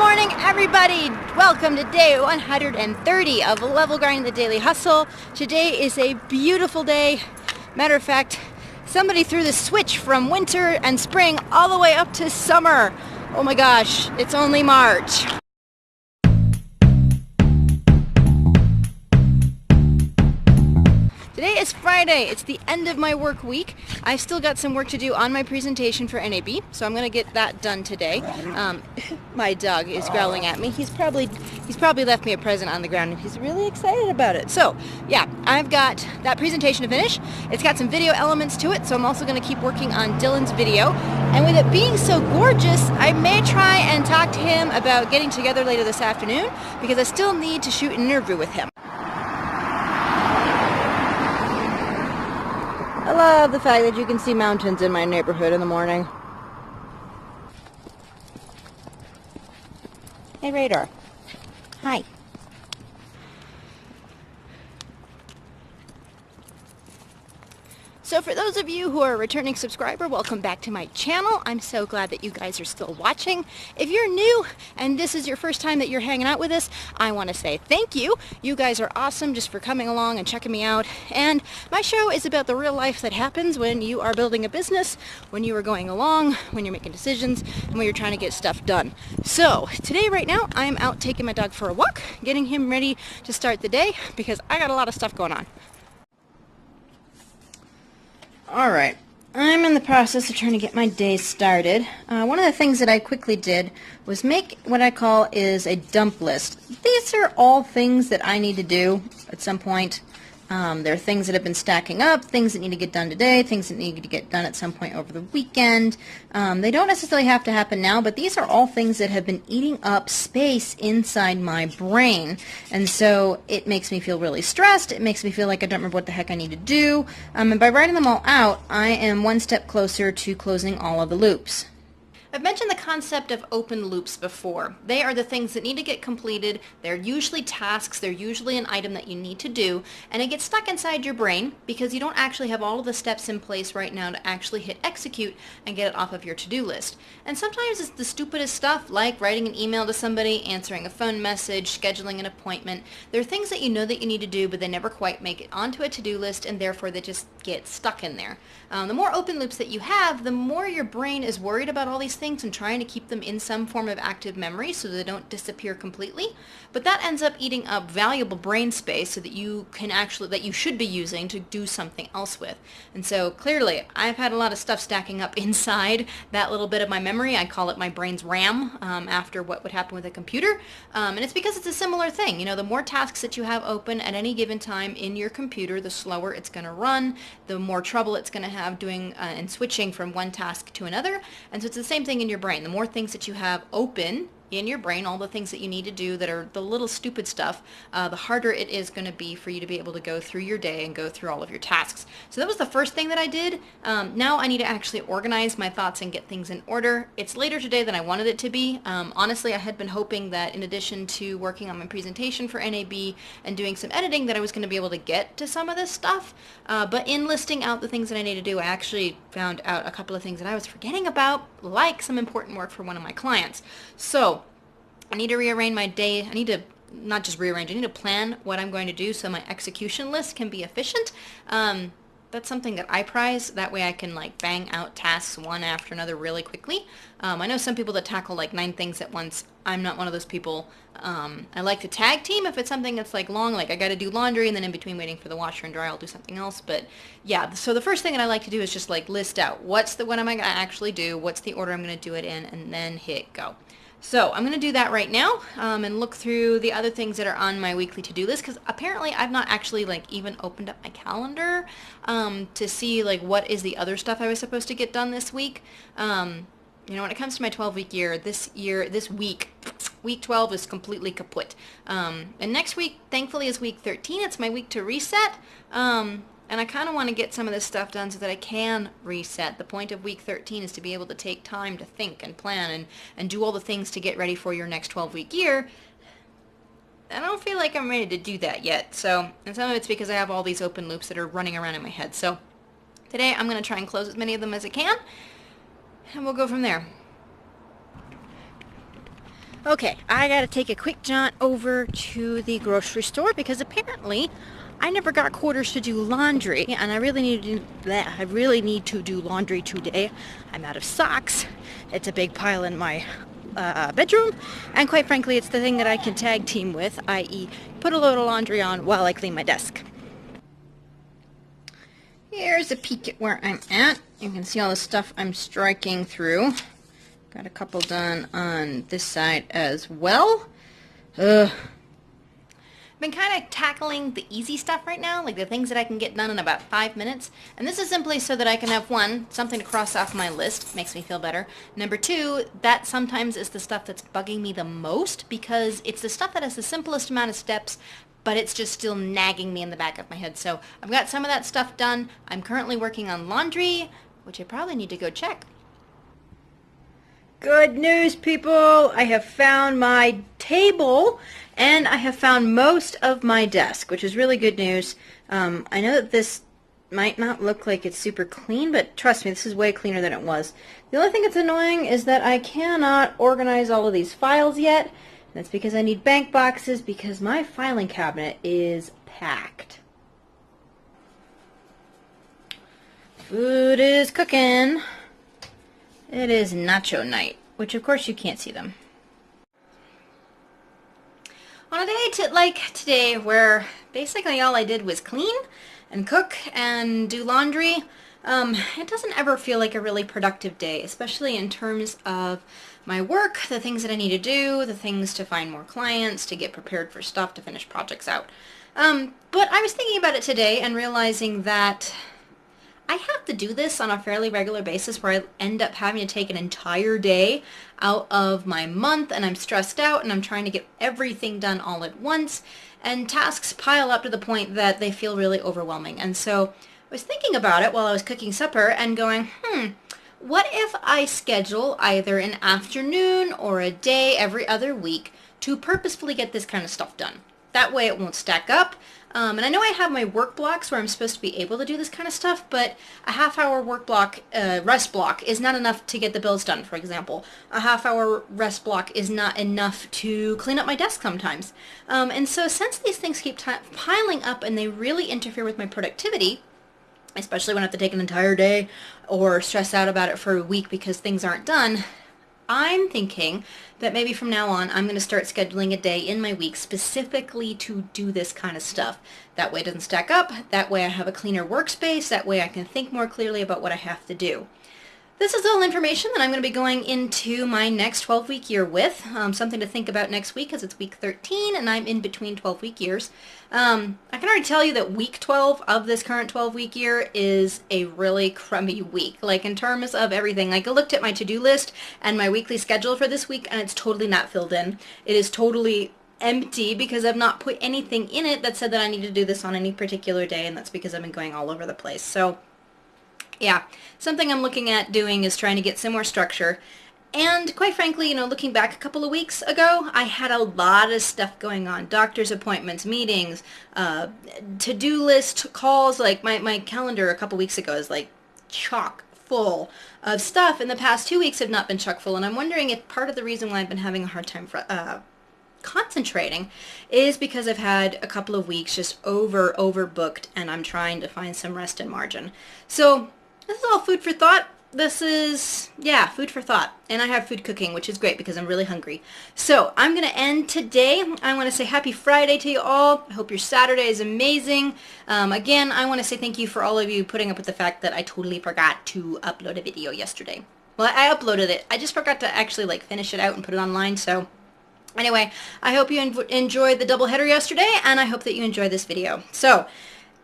morning, everybody! Welcome to day 130 of Level Grinding the Daily Hustle. Today is a beautiful day. Matter of fact, somebody threw the switch from winter and spring all the way up to summer. Oh my gosh, it's only March. Today is Friday. It's the end of my work week. I've still got some work to do on my presentation for NAB, so I'm going to get that done today. My dog is growling at me. He's probably left me a present on the ground, and he's really excited about it. So, yeah, I've got that presentation to finish. It's got some video elements to it, so I'm also going to keep working on Dylan's video. And with it being so gorgeous, I may try and talk to him about getting together later this afternoon, because I still need to shoot an interview with him. I love the fact that you can see mountains in my neighborhood in the morning. Hey, Radar. Hi. So for those of you who are a returning subscriber, welcome back to my channel. I'm so glad that you guys are still watching. If you're new and this is your first time that you're hanging out with us, I want to say thank you. You guys are awesome just for coming along and checking me out. And my show is about the real life that happens when you are building a business, when you are going along, when you're making decisions, and when you're trying to get stuff done. So today, right now, I am out taking my dog for a walk, getting him ready to start the day because I got a lot of stuff going on. Alright, I'm in the process of trying to get my day started. One of the things that I quickly did was make what I call is a dump list. These are all things that I need to do at some point. There are things that have been stacking up, things that need to get done today, things that need to get done at some point over the weekend. They don't necessarily have to happen now, but these are all things that have been eating up space inside my brain. And so it makes me feel really stressed. It makes me feel like I don't remember what the heck I need to do. And by writing them all out, I am one step closer to closing all of the loops. I've mentioned the concept of open loops before. They are the things that need to get completed. They're usually tasks. They're usually an item that you need to do, and it gets stuck inside your brain because you don't actually have all of the steps in place right now to actually hit execute and get it off of your to-do list. And sometimes it's the stupidest stuff, like writing an email to somebody, answering a phone message, scheduling an appointment. There are things that you know that you need to do, but they never quite make it onto a to-do list, and therefore they just get stuck in there. The more open loops that you have, the more your brain is worried about all these things and trying to keep them in some form of active memory so they don't disappear completely. But that ends up eating up valuable brain space so that you can actually, that you should be using to do something else with. And so clearly I've had a lot of stuff stacking up inside that little bit of my memory. I call it my brain's RAM, after what would happen with a computer. And it's because it's a similar thing. You know, the more tasks that you have open at any given time in your computer, the slower it's going to run, the more trouble it's going to have doing and switching from one task to another. And so it's the same thing in your brain. The more things that you have open in your brain, all the things that you need to do that are the little stupid stuff, the harder it is going to be for you to be able to go through your day and go through all of your tasks. So that was the first thing that I did. Now I need to actually organize my thoughts and get things in order. It's later today than I wanted it to be. Honestly, I had been hoping that in addition to working on my presentation for NAB and doing some editing that I was going to be able to get to some of this stuff. But in listing out the things that I need to do, I actually found out a couple of things that I was forgetting about, like some important work for one of my clients. So I need to rearrange my day. I need to not just rearrange, I need to plan what I'm going to do so my execution list can be efficient. That's something that I prize. That way I can like bang out tasks one after another really quickly. I know some people that tackle like 9 things at once. I'm not one of those people. I like to tag team if it's something that's like long, like I got to do laundry and then in between waiting for the washer and dry I'll do something else. But yeah, so the first thing that I like to do is just like list out what am I going to actually do, what's the order I'm going to do it in, and then hit go. So I'm going to do that right now and look through the other things that are on my weekly to-do list, because apparently I've not actually like even opened up my calendar to see like what is the other stuff I was supposed to get done this week. You know, when it comes to my 12-week year, this week, week 12 is completely kaput. And next week, thankfully, is week 13. It's my week to reset. And I kind of want to get some of this stuff done so that I can reset. The point of week 13 is to be able to take time to think and plan and do all the things to get ready for your next 12-week year. I don't feel like I'm ready to do that yet. So, and some of it's because I have all these open loops that are running around in my head. So today I'm going to try and close as many of them as I can, and we'll go from there. Okay, I gotta take a quick jaunt over to the grocery store because apparently I never got quarters to do laundry, and I really need to do that. I really need to do laundry today. I'm out of socks. It's a big pile in my bedroom, and quite frankly, it's the thing that I can tag team with, i.e., put a load of laundry on while I clean my desk. Here's a peek at where I'm at. You can see all the stuff I'm striking through. Got a couple done on this side as well. I've been kind of tackling the easy stuff right now, like the things that I can get done in about 5 minutes. And this is simply so that I can have, one, something to cross off my list. Makes me feel better. Number two, that sometimes is the stuff that's bugging me the most because it's the stuff that has the simplest amount of steps, but it's just still nagging me in the back of my head. So I've got some of that stuff done. I'm currently working on laundry, which I probably need to go check. Good news, people! I have found my table, and I have found most of my desk, which is really good news. I know that this might not look like it's super clean, but trust me, this is way cleaner than it was. The only thing that's annoying is that I cannot organize all of these files yet. That's because I need bank boxes because my filing cabinet is packed. Food is cooking. It is nacho night, which of course you can't see them. On a day like today where basically all I did was clean and cook and do laundry, it doesn't ever feel like a really productive day, especially in terms of my work, the things that I need to do, the things to find more clients, to get prepared for stuff, to finish projects out. But I was thinking about it today and realizing that I have to do this on a fairly regular basis where I end up having to take an entire day out of my month and I'm stressed out and I'm trying to get everything done all at once and tasks pile up to the point that they feel really overwhelming. And so I was thinking about it while I was cooking supper and going, what if I schedule either an afternoon or a day every other week to purposefully get this kind of stuff done? That way it won't stack up. And I know I have my work blocks where I'm supposed to be able to do this kind of stuff, but a half-hour work block, rest block, is not enough to get the bills done, for example. A half-hour rest block is not enough to clean up my desk sometimes. And so since these things keep piling up and they really interfere with my productivity, especially when I have to take an entire day or stress out about it for a week because things aren't done, I'm thinking that maybe from now on I'm going to start scheduling a day in my week specifically to do this kind of stuff. That way it doesn't stack up, that way I have a cleaner workspace, that way I can think more clearly about what I have to do. This is all information that I'm going to be going into my next 12-week year with. Something to think about next week because it's week 13 and I'm in between 12-week years. I can already tell you that week 12 of this current 12-week year is a really crummy week. Like in terms of everything. Like I looked at my to-do list and my weekly schedule for this week and it's totally not filled in. It is totally empty because I've not put anything in it that said that I need to do this on any particular day, and that's because I've been going all over the place. So yeah, something I'm looking at doing is trying to get some more structure. And quite frankly, looking back a couple of weeks ago, I had a lot of stuff going on. Doctor's appointments, meetings, to-do list, calls. Like my calendar a couple weeks ago is like chock full of stuff. And the past 2 weeks have not been chock full. And I'm wondering if part of the reason why I've been having a hard time concentrating is because I've had a couple of weeks just overbooked and I'm trying to find some rest and margin. So this is all food for thought. This is, food for thought. And I have food cooking, which is great because I'm really hungry. So I'm going to end today. I want to say happy Friday to you all. I hope your Saturday is amazing. Again, I want to say thank you for all of you putting up with the fact that I totally forgot to upload a video yesterday. Well, I uploaded it. I just forgot to actually finish it out and put it online. So anyway, I hope you enjoyed the doubleheader yesterday, and I hope that you enjoy this video. So,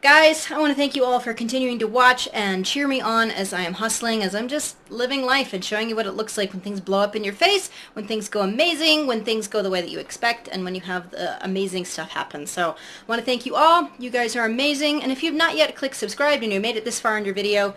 guys, I want to thank you all for continuing to watch and cheer me on as I am hustling, as I'm just living life and showing you what it looks like when things blow up in your face, when things go amazing, when things go the way that you expect, and when you have the amazing stuff happen. So, I want to thank you all. You guys are amazing, and if you've not yet clicked subscribe and you made it this far in your video,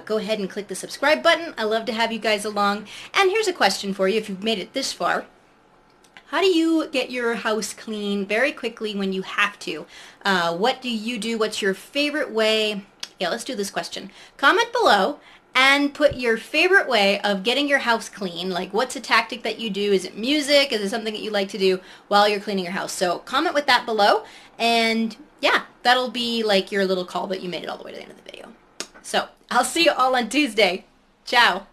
go ahead and click the subscribe button. I love to have you guys along. And here's a question for you if you've made it this far. How do you get your house clean very quickly when you have to? What do you do? What's your favorite way? Yeah, let's do this question. Comment below and put your favorite way of getting your house clean. Like, what's a tactic that you do? Is it music? Is it something that you like to do while you're cleaning your house? So comment with that below, and yeah, that'll be like your little call that you made it all the way to the end of the video. So I'll see you all on Tuesday. Ciao.